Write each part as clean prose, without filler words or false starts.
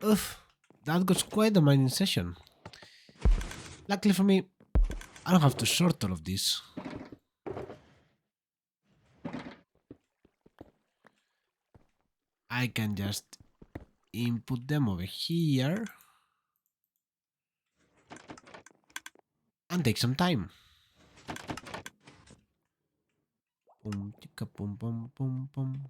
Oof, that was quite a mining session. Luckily for me, I don't have to sort all of this. I can just input them over here and take some time. Boom, ticka, boom, boom, boom, boom.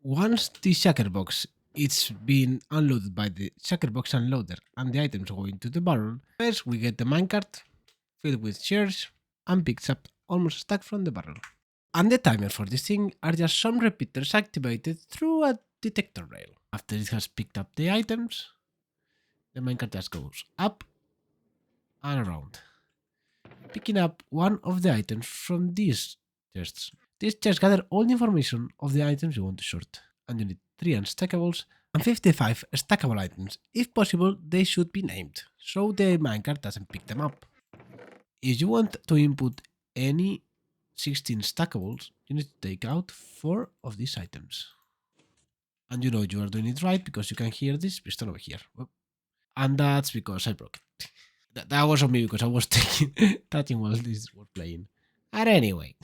Once the shulker box it's been unloaded by the shulker box unloader and the items go into the barrel, first we get the minecart filled with shares and picks up almost a stack from the barrel. And the timer for this thing are just some repeaters activated through a detector rail. After it has picked up the items, the minecart just goes up and around, picking up one of the items from these chests. These chests gather all the information of the items you want to sort, and you need 3 unstackables and 55 stackable items. If possible, they should be named, so the minecart doesn't pick them up. If you want to input any 16 stackables, you need to take out 4 of these items. And you know you are doing it right because you can hear this piston over here. And that's because I broke it. That was on me because I was touching while this was playing. And anyway,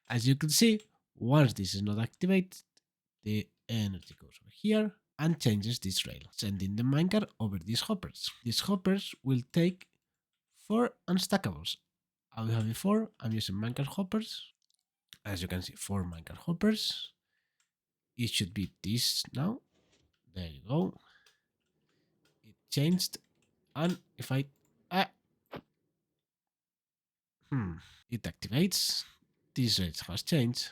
as you can see, once this is not activated, the energy goes over here and changes this rail, sending the minecart over these hoppers. These hoppers will take 4 unstackables. I will have before, I'm using minecart hoppers. As you can see, 4 minecart hoppers. It should be this now. There you go. It changed. And if I... it activates. This rate has changed.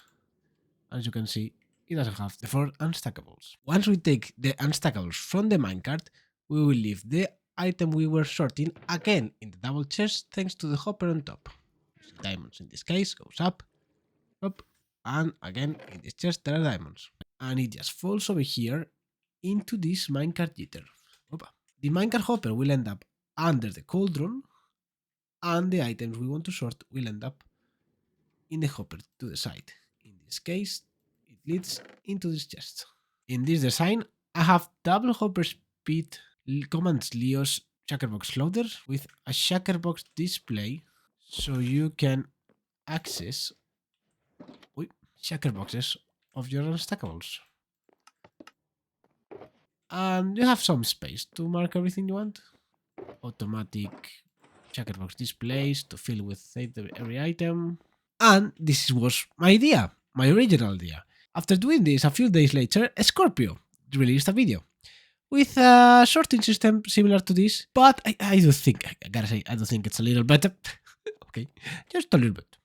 As you can see, it doesn't have the 4 unstackables. Once we take the unstackables from the minecart, we will leave the item we were sorting again in the double chest thanks to the hopper on top. Diamonds in this case goes up, up, and again in this chest there are diamonds. And it just falls over here into this minecart jitter. The minecart hopper will end up under the cauldron, and the items we want to sort will end up in the hopper to the side. In this case, it leads into this chest. In this design, I have double hopper speed commands Leo's shulker box loader with a shulker box display, so you can access shulker boxes of your unstackables. And you have some space to mark everything you want. Automatic shulker box displays to fill with every item. And this was my idea, my original idea. After doing this a few days later, Scorpio released a video with a sorting system similar to this, but I do think, I gotta say, I do think it's a little better. Okay, just a little bit.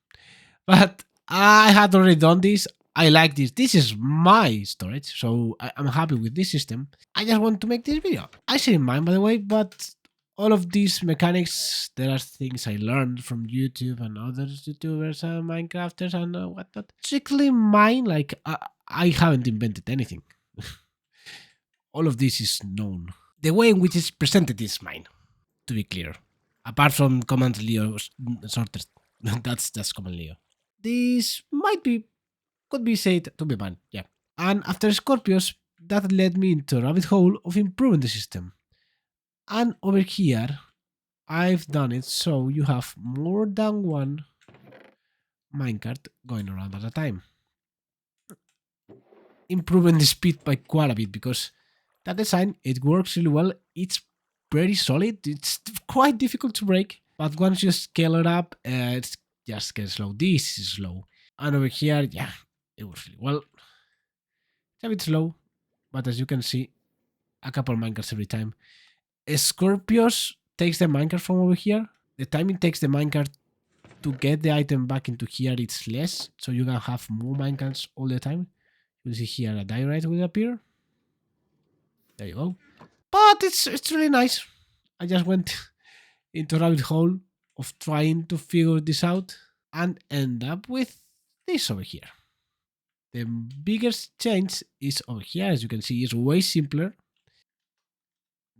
But I had already done this. I like this. This is my storage, so I'm happy with this system. I just want to make this video. I say mine, by the way, but all of these mechanics, there are things I learned from YouTube and other YouTubers and Minecrafters and whatnot. Strictly mine, like I haven't invented anything. All of this is known. The way in which it's presented is mine, to be clear. Apart from Command Leo sorted, that's just Command Leo. This could be said to be mine, yeah. And after Scorpios, that led me into a rabbit hole of improving the system. And over here, I've done it so you have more than one minecart going around at a time. Improving the speed by quite a bit because that design, it works really well. It's pretty solid. It's quite difficult to break, but once you scale it up, it just gets slow. This is slow. And over here, yeah, it works really well. It's a bit slow, but as you can see, a couple minecarts every time. Scorpios takes the minecart from over here. The time it takes the minecart to get the item back into here, it's less, so you can have more minecarts all the time. You'll see here a diorite will appear. There you go. But it's really nice. I just went into a rabbit hole of trying to figure this out and end up with this over here. The biggest change is over here, as you can see, it's way simpler.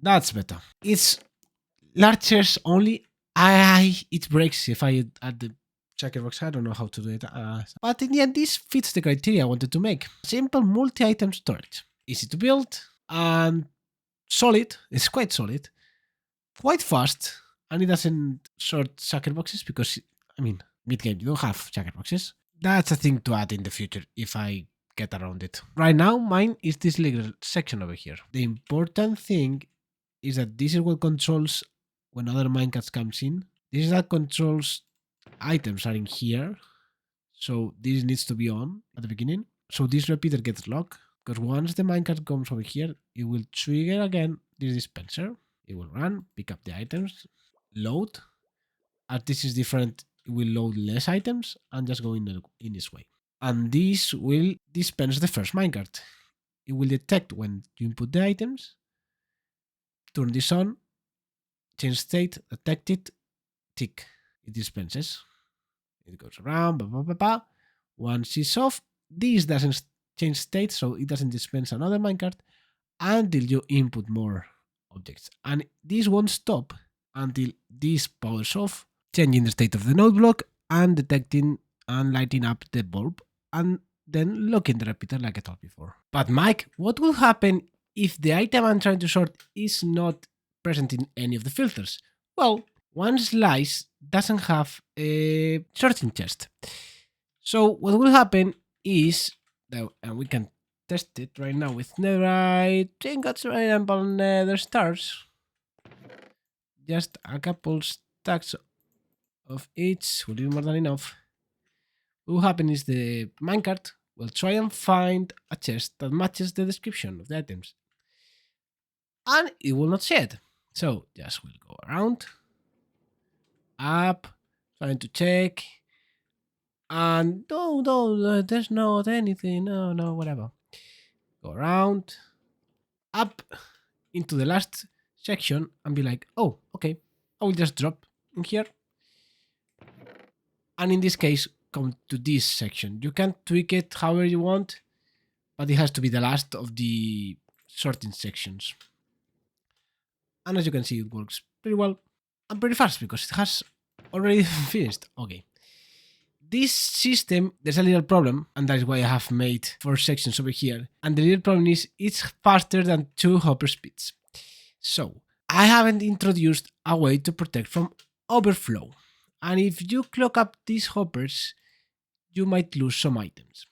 That's better. It's larger only. It breaks if I add the shulker box. I don't know how to do it. But in the end, this fits the criteria I wanted to make. Simple multi-item storage. Easy to build, and solid. It's quite solid, quite fast, and it doesn't sort shulker boxes because, I mean, mid game you don't have shulker boxes. That's a thing to add in the future if I get around it. Right now, mine is this little section over here. The important thing is that this is what controls when other minecarts comes in. This is that controls items are in here. So this needs to be on at the beginning. So this repeater gets locked because once the minecart comes over here, it will trigger again this dispenser. It will run, pick up the items, load. As this is different, it will load less items and just go in its way. And this will dispense the first minecart. It will detect when you input the items, turn this on, change state, detect it, tick. It dispenses. It goes around, blah, blah, blah, blah. Once it's off, this doesn't change state, so it doesn't dispense another minecart until you input more objects. And this won't stop until this powers off, changing the state of the node block and detecting and lighting up the bulb, and then locking the repeater like I told before. But Mike, what will happen if the item I'm trying to sort is not present in any of the filters? Well, one slice doesn't have a sorting chest. So what will happen is that, and we can test it right now with netherite, ingots, and nether stars. Just a couple stacks of each will be more than enough. What will happen is the minecart will try and find a chest that matches the description of the items. And it will not see it. So just we'll go around, up, trying to check. And no, there's not anything. No, whatever. Go around, up into the last section and be like, oh, okay, I will just drop in here. And in this case, come to this section. You can tweak it however you want, but it has to be the last of the sorting sections. And as you can see, it works pretty well and pretty fast because it has already finished. Okay. This system, there's a little problem, and that is why I have made 4 sections over here. And the little problem is it's faster than 2 hopper speeds. So I haven't introduced a way to protect from overflow. And if you clog up these hoppers, you might lose some items.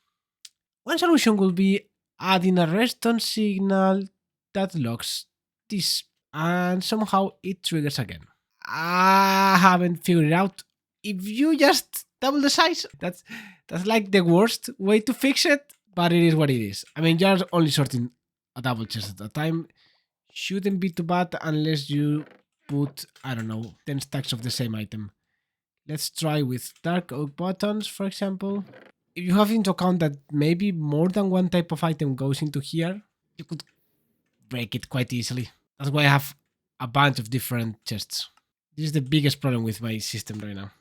One solution will be adding a redstone signal that locks this, and somehow it triggers again. I haven't figured it out. If you just double the size, that's like the worst way to fix it, but it is what it is. I mean, you're only sorting a double chest at a time. Shouldn't be too bad unless you put, I don't know, 10 stacks of the same item. Let's try with dark oak buttons, for example. If you have into account that maybe more than one type of item goes into here, you could break it quite easily. That's why I have a bunch of different chests. This is the biggest problem with my system right now.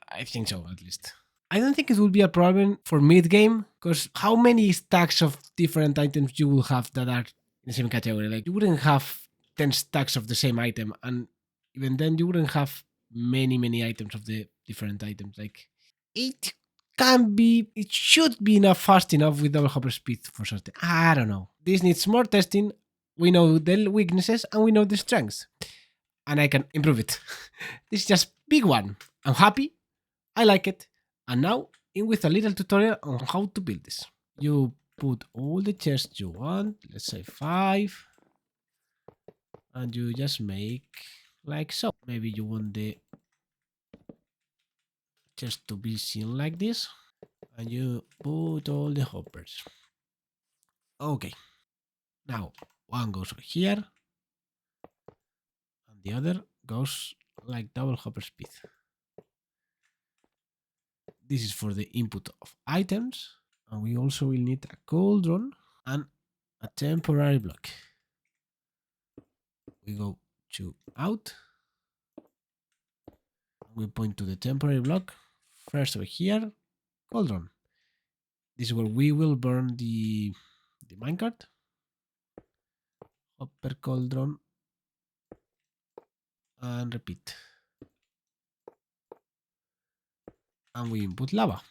I think so, at least. I don't think it will be a problem for mid-game, because how many stacks of different items you will have that are in the same category? Like, you wouldn't have 10 stacks of the same item, and even then you wouldn't have many items of the different items. Like, it should be enough fast enough with double hopper speed for something. I don't know. This needs more testing. We know the weaknesses and we know the strengths, and I can improve it. This is just big one. I'm happy. I like it. And now in with a little tutorial on how to build this. You put all the chests you want, let's say 5, and you just make like so. Maybe you want the chest to be seen like this, and you put all the hoppers. Okay, now one goes over here, and the other goes like double hopper speed. This is for the input of items, and we also will need a cauldron and a temporary block. We go to out, we point to the temporary block, first over here, cauldron. This is where we will burn the minecart. Hopper cauldron, and repeat. And we input lava.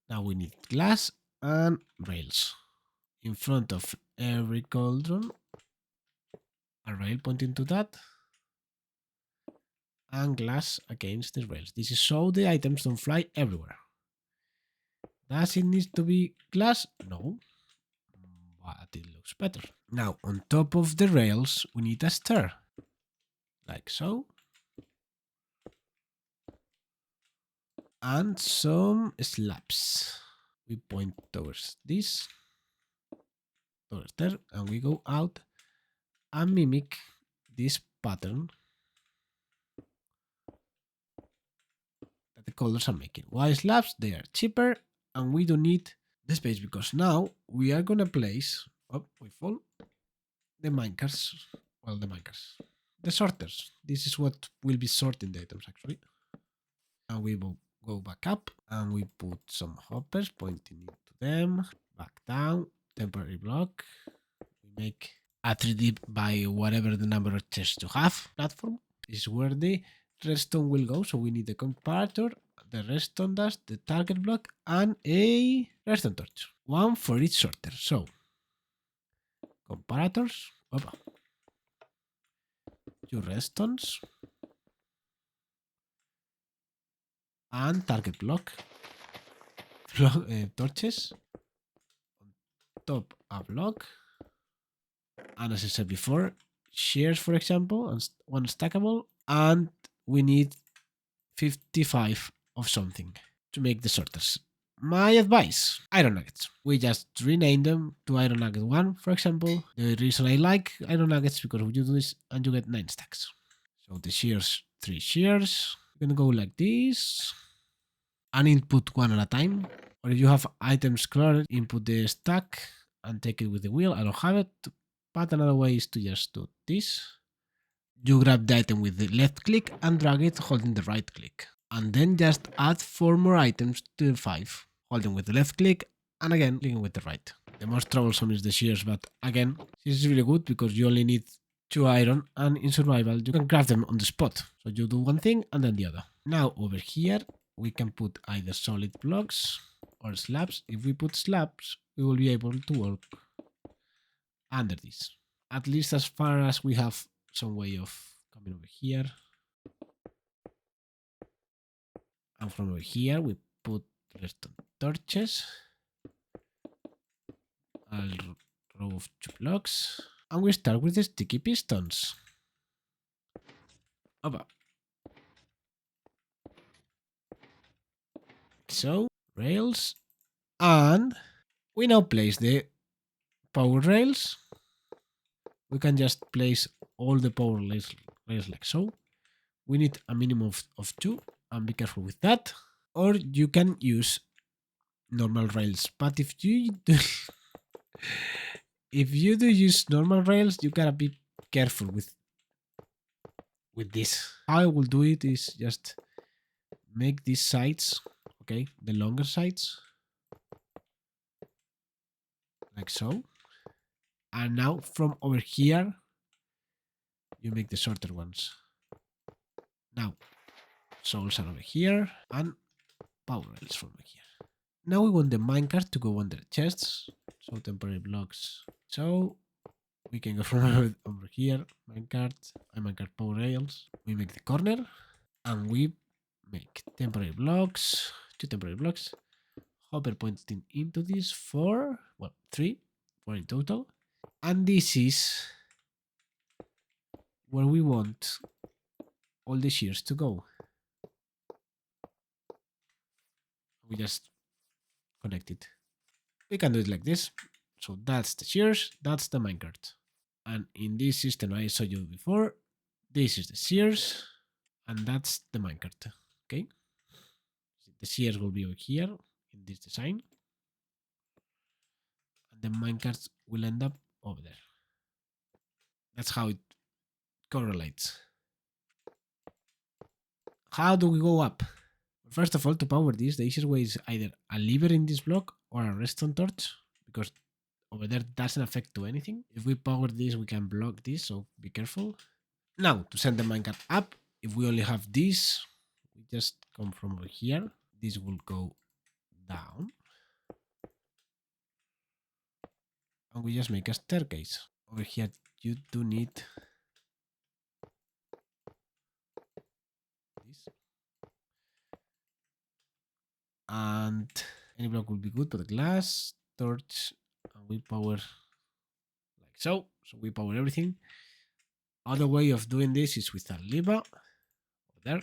Now we need glass and rails. In front of every cauldron, a rail pointing to that, and glass against the rails. This is so the items don't fly everywhere. Does it need to be glass? No, but it looks better. Now, on top of the rails, we need a stair, like so. And some slabs. We point towards this, towards there, and we go out and mimic this pattern that the colors are making. Why slabs? They are cheaper and we don't need the space because now we are gonna place, oh, we fall, the minecarts, well, the minecarts, the sorters. This is what will be sorting the items actually. And we will go back up and we put some hoppers pointing into them, back down, temporary block. We make a 3D by whatever the number of chests you have platform. This is where the redstone will go. So we need the comparator, the redstone dust, the target block, and a redstone torch. One for each sorter. So comparators, opa, 2 redstones, and target block, torches, on top a block, and as I said before, shears for example, and one stackable, and we need 55 of something to make the sorters. My advice, iron nuggets. We just rename them to iron nugget 1, for example. The reason I like iron nuggets because you do this and you get 9 stacks. So the shears, 3 shears. We're gonna go like this and input one at a time. Or if you have items colored, input the stack and take it with the wheel. I don't have it, but another way is to just do this. You grab the item with the left click and drag it holding the right click. And then just add 4 more items to the 5, holding with the left click and again clicking with the right. The most troublesome is the shears, but again, this is really good because you only need 2 iron and in survival you can craft them on the spot. So you do one thing and then the other. Now over here we can put either solid blocks or slabs. If we put slabs, we will be able to work under this. At least as far as we have some way of coming over here. And from over here we put redstone torches, a row of 2 blocks, and we start with the sticky pistons. Opa. So, rails, and we now place the power rails. We can just place all the power rails like so. We need a minimum of 2, and be careful with that. Or you can use normal rails, but if you do if you do use normal rails, you gotta be careful with this. How I will do it is just make these sides, okay, the longer sides, like so. And now from over here, you make the shorter ones. Now, souls are over here and power rails from over here. Now we want the minecart to go under chests, so temporary blocks. So we can go from over here, minecart, and minecart power rails. We make the corner and we make temporary blocks, 2 temporary blocks, hopper pointing into this 4, well, 3, 4 in total. And this is where we want all the shears to go. We just connect it. We can do it like this. So that's the shears, that's the minecart. And in this system I showed you before, this is the shears, and that's the minecart. Okay? The shears will be over here in this design. And the minecarts will end up over there. That's how it correlates. How do we go up? First of all, to power this, the easiest way is either a lever in this block or a redstone torch, because over there doesn't affect to anything. If we power this, we can block this, so be careful. Now, to send the minecart up, if we only have this, we just come from over here. This will go down. and we just make a staircase. Over here you do need this, and any block will be good, but glass, torch, and we power like so. So we power everything. Other way of doing this is with a lever over there.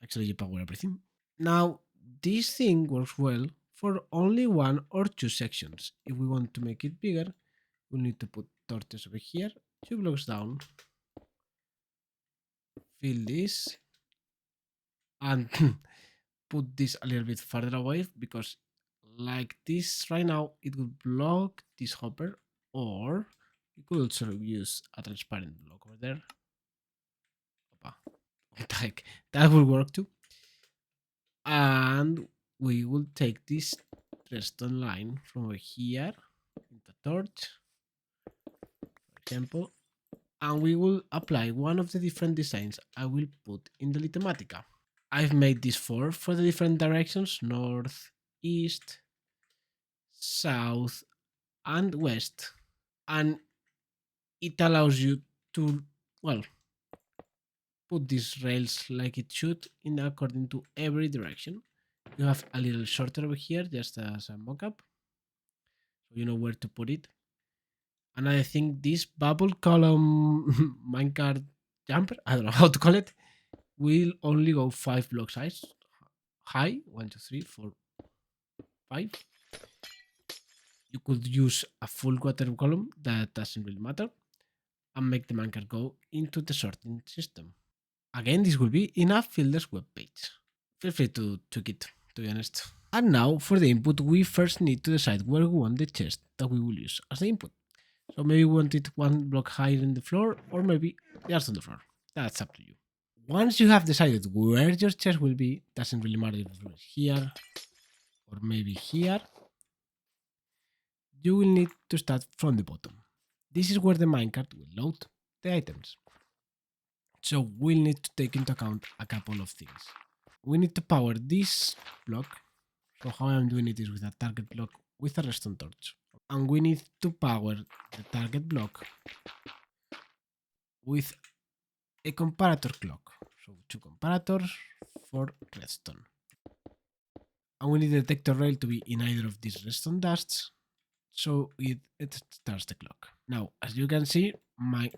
Actually, you power everything. Now, this thing works well for only one or two sections. If we want to make it bigger, we'll need to put torches over here, 2 blocks down, fill this, and put this a little bit further away, because like this right now, it would block this hopper, or you could also use a transparent block over there. Opa. What the heck? That will work too. And we will take this redstone line from over here into torch, for example, and we will apply one of the different designs I will put in the Litematica. I've made this for the different directions: north, east, south, and west, and it allows you to, well, put these rails like it should in according to every direction. You have a little shorter over here just as a mock-up, so you know where to put it. And I think this bubble column minecart jumper, I don't know how to call it, will only go 5 block size high. 1, 2, 3, 4, 5. You could use a full water column, that doesn't really matter, and make the minecart go into the sorting system. Again, this will be in a Fielder's web page. Feel free to tweak it, to be honest. And now for the input, we first need to decide where we want the chest that we will use as the input. So maybe we want it 1 block higher in the floor, or maybe just on the floor. That's up to you. Once you have decided where your chest will be, doesn't really matter if it's here or maybe here, you will need to start from the bottom. This is where the minecart will load the items. So we'll need to take into account a couple of things. We need to power this block. So how I'm doing it is with a target block with a redstone torch. And we need to power the target block with a comparator clock. So 2 comparators for redstone. And we need the detector rail to be in either of these redstone dusts, so it starts the clock. Now, as you can see, my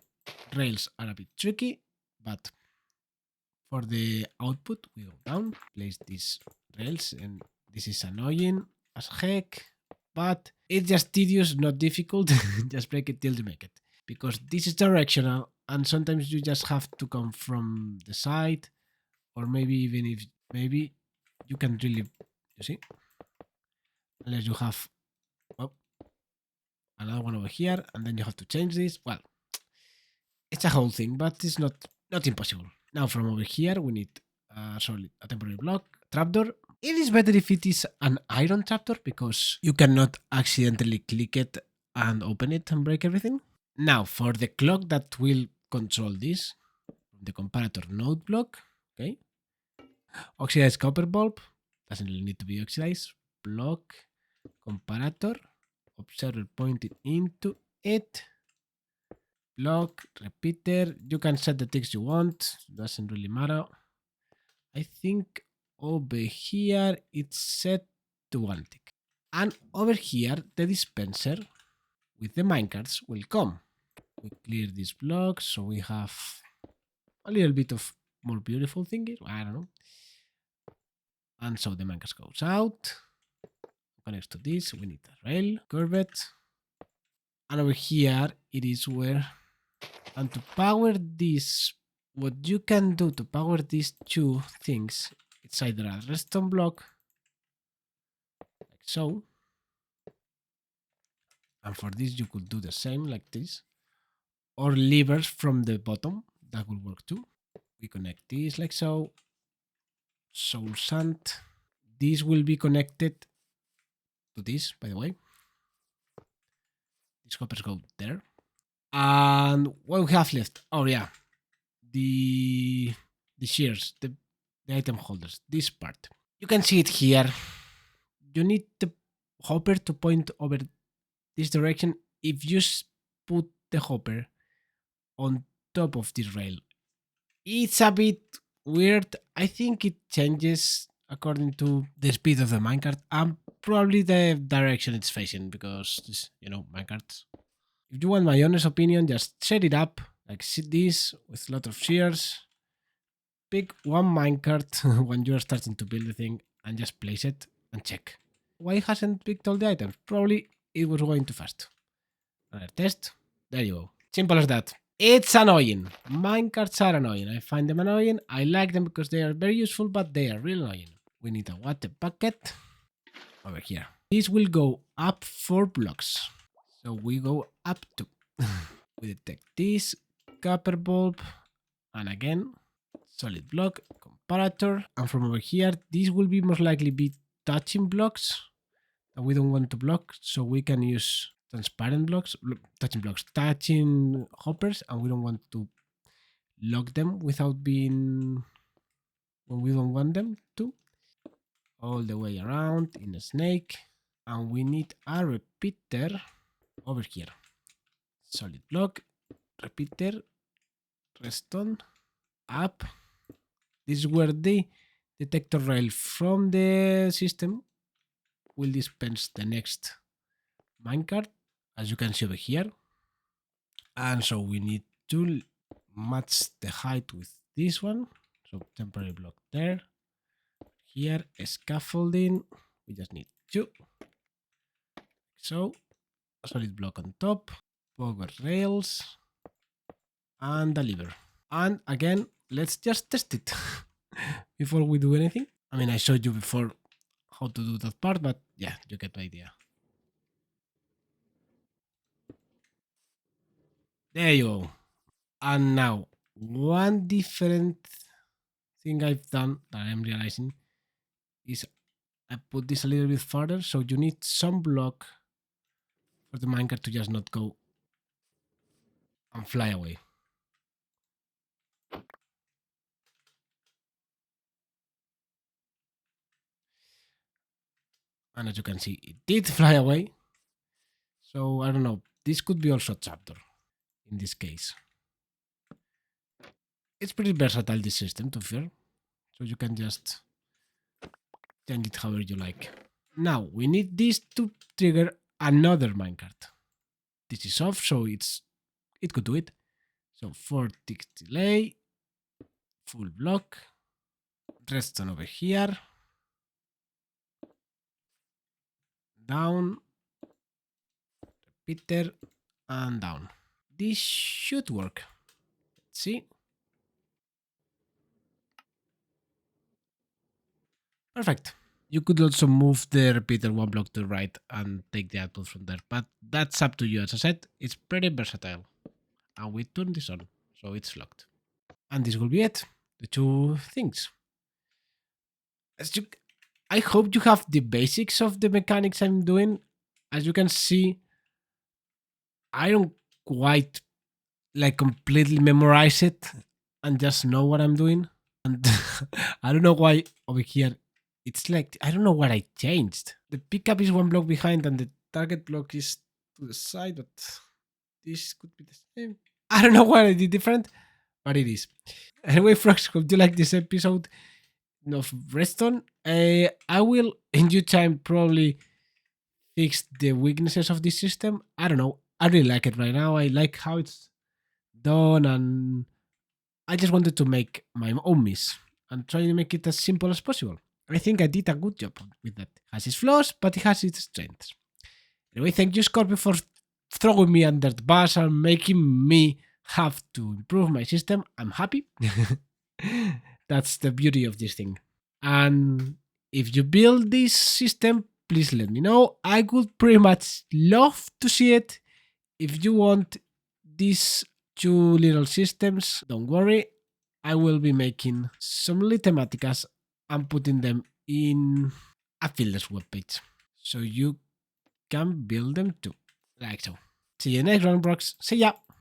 rails are a bit tricky, but for the output, we go down, place these rails, and this is annoying as heck, but it's just tedious, not difficult. Just break it till you make it. Because this is directional, and sometimes you just have to come from the side, or maybe even if maybe you can really, you see, unless you have another one over here, and then you have to change this. Well, it's a whole thing, but it's not impossible. Now from over here, we need a temporary block, trapdoor. It is better if it is an iron trapdoor, because you cannot accidentally click it and open it and break everything. Now for the clock that will control this, the comparator node block, okay. Oxidized copper bulb, doesn't really need to be oxidized. Block, comparator, observer pointing into it. Block, repeater. You can set the ticks you want, doesn't really matter. I think over here it's set to 1 tick. And over here, the dispenser with the minecarts will come. We clear these blocks, so we have a little bit of more beautiful thingy. I don't know. And so the minecart goes out, connects to this. We need a rail, curve it. And over here, it is where, and to power this, what you can do to power these 2 things, it's either a redstone block, like so. And for this, you could do the same, like this. Or levers from the bottom, that will work too. We connect this like so. Soul sand. This will be connected to this, by the way. These coppers go there. And what we have left? Oh yeah, the shears, the item holders, this part. You can see it here. You need the hopper to point over this direction if you put the hopper on top of this rail. It's a bit weird. I think it changes according to the speed of the minecart and probably the direction it's facing because this, minecarts. If you want my honest opinion, just set it up like this with a lot of shears. Pick one minecart when you're starting to build the thing and just place it and check. Why it hasn't picked all the items? Probably it was going too fast. Another test. There you go. Simple as that. It's annoying. Minecarts are annoying. I find them annoying. I like them because they are very useful, but they are real annoying. We need a water bucket over here. This will go up 4 blocks. So we go up 2. We detect this copper bulb and again solid block comparator, and from over here this will be most likely be touching blocks that we don't want to block, so we can use transparent blocks, touching hoppers, and we don't want to lock them without being when we don't want them to. All the way around in a snake, and we need a repeater over here. Solid block, repeater, redstone, up. This is where the detector rail from the system will dispense the next minecart, as you can see over here. And so we need to match the height with this one. So temporary block there. Here, scaffolding. We just need 2. So a solid block on top, power rails, and a lever. And again, let's just test it before we do anything. I mean, I showed you before how to do that part, but yeah, you get the idea. There you go. And now, one different thing I've done that I'm realizing is I put this a little bit further, so you need some block for the minecart to just not go and fly away. And as you can see, it did fly away. So I don't know, this could be also a chapter in this case. It's pretty versatile, this system, to be fair. So you can just change it however you like. Now we need this to trigger another minecart. This is off, so it could do it. So 4 ticks delay, full block, redstone over here, down, repeater, and down. This should work. Let's see. Perfect. You could also move the repeater 1 block to the right and take the output from there, but that's up to you. As I said, it's pretty versatile. And we turn this on, so it's locked. And this will be it. The 2 things. I hope you have the basics of the mechanics I'm doing. As you can see, I don't quite completely memorize it and just know what I'm doing. And I don't know why over here it's I don't know what I changed. The pickup is 1 block behind and the target block is to the side, but this could be the same. I don't know what I did different, but it is. Anyway, frogs, hope you like this episode of redstone. I will in due time probably fix the weaknesses of this system. I don't know. I really like it right now. I like how it's done, and I just wanted to make my own miss and try to make it as simple as possible. I think I did a good job with that. It has its flaws, but it has its strengths. Anyway, thank you, Scorpio, for throwing me under the bus and making me have to improve my system. I'm happy. That's the beauty of this thing. And if you build this system, please let me know. I would pretty much love to see it. If you want these 2 little systems, don't worry. I will be making some little thematicas and putting them in a Fielder's webpage. So you can build them too. Like so. See you next round, Brox. See ya!